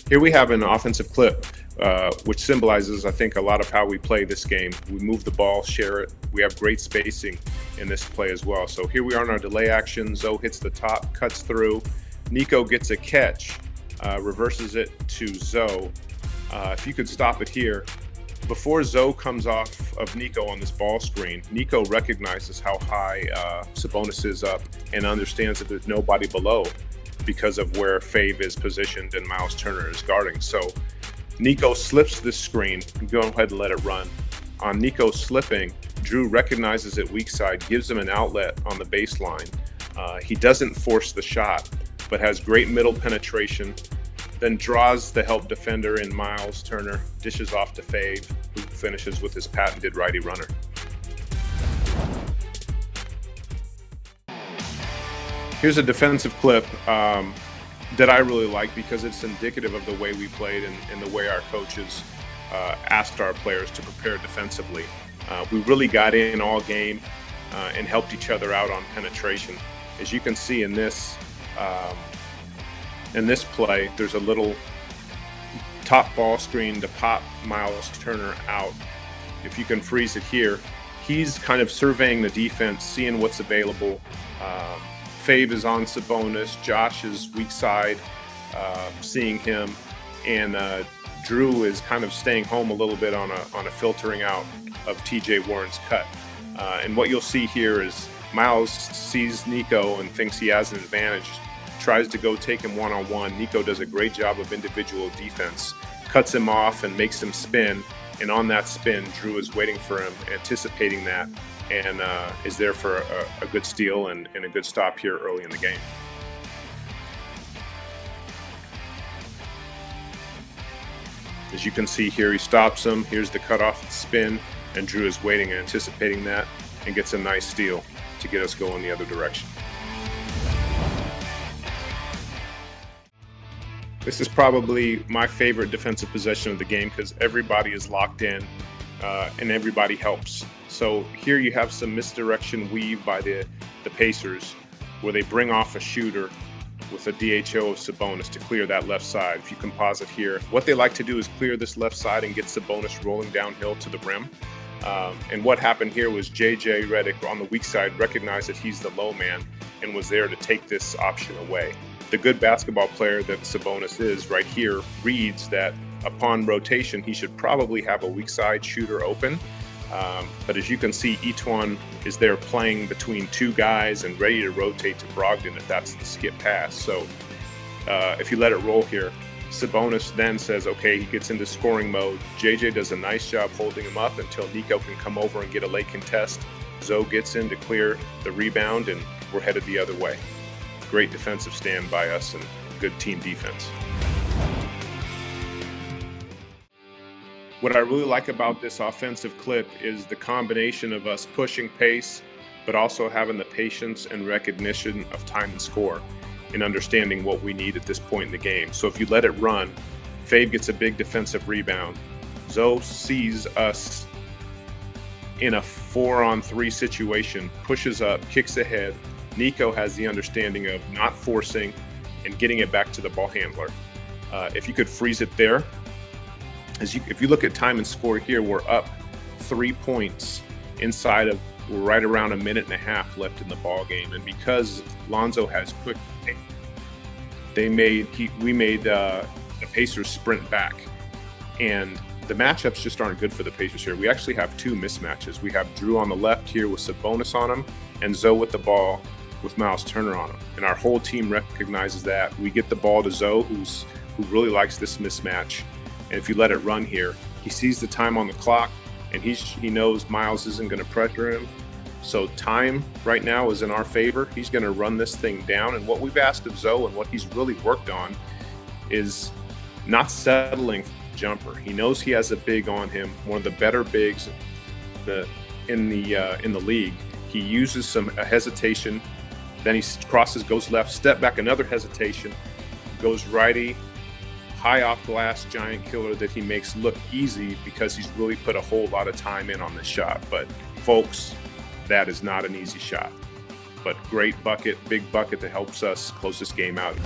Here we have an offensive clip, which symbolizes, I think, a lot of how we play this game. We move the ball, share it. We have great spacing in this play as well. So here we are in our delay action. Zoe hits the top, cuts through. Nico gets a catch, reverses it to Zoe. If you could stop it here. Before Zoe comes off of Nico on this ball screen, Nico recognizes how high Sabonis is up and understands that there's nobody below because of where Fave is positioned and Miles Turner is guarding. So Nico slips this screen. Go ahead and let it run. On Nico slipping, Drew recognizes it weak side, gives him an outlet on the baseline. He doesn't force the shot, but has great middle penetration, then draws the help defender in Miles Turner, dishes off to Fave, who finishes with his patented righty runner. Here's a defensive clip that I really like because it's indicative of the way we played and the way our coaches asked our players to prepare defensively. We really got in all game and helped each other out on penetration. As you can see in this play, there's a little top ball screen to pop Miles Turner out. If you can freeze it here, he's kind of surveying the defense, seeing what's available. Fave is on Sabonis, Josh is weak side, seeing him, and Drew is kind of staying home a little bit on a filtering out of TJ Warren's cut. And what you'll see here is Miles sees Nico and thinks he has an advantage, tries to go take him one-on-one. Nico does a great job of individual defense, cuts him off and makes him spin. And on that spin, Drew is waiting for him, anticipating that, and is there for a good steal and a good stop here early in the game. As you can see here, he stops him. Here's the cutoff spin, and Drew is waiting and anticipating that and gets a nice steal to get us going the other direction. This is probably my favorite defensive possession of the game because everybody is locked in and everybody helps. So here you have some misdirection weave by the Pacers where they bring off a shooter with a DHO of Sabonis to clear that left side. If you composite here, what they like to do is clear this left side and get Sabonis rolling downhill to the rim. And what happened here was JJ Redick on the weak side recognized that he's the low man and was there to take this option away. The good basketball player that Sabonis is right here reads that upon rotation, he should probably have a weak side shooter open. But as you can see, Etuan is there playing between two guys and ready to rotate to Brogdon if that's the skip pass. So if you let it roll here, Sabonis then says, okay, he gets into scoring mode. JJ does a nice job holding him up until Nico can come over and get a late contest. Zoe gets in to clear the rebound, and we're headed the other way. Great defensive stand by us and good team defense. What I really like about this offensive clip is the combination of us pushing pace, but also having the patience and recognition of time and score and understanding what we need at this point in the game. So if you let it run, Fave gets a big defensive rebound. Zoe sees us in a 4-on-3 situation, pushes up, kicks ahead. Nico has the understanding of not forcing and getting it back to the ball handler. If you could freeze it there, if you look at time and score here, we're up 3 points inside of, we're right around a minute and a half left in the ball game. And because Lonzo has quick, we made the Pacers sprint back. And the matchups just aren't good for the Pacers here. We actually have two mismatches. We have Drew on the left here with Sabonis on him, and Zoe with the ball with Miles Turner on him. And our whole team recognizes that. We get the ball to Zoe, who really likes this mismatch. And if you let it run here, he sees the time on the clock, and he knows Miles isn't going to pressure him. So time right now is in our favor. He's going to run this thing down. And what we've asked of Zoe and what he's really worked on is not settling for the jumper. He knows he has a big on him, one of the better bigs in the league. He uses a hesitation, then he crosses, goes left, step back, another hesitation, goes righty, high off glass giant killer that he makes look easy because he's really put a whole lot of time in on this shot. But folks, that is not an easy shot. But great bucket, big bucket that helps us close this game out.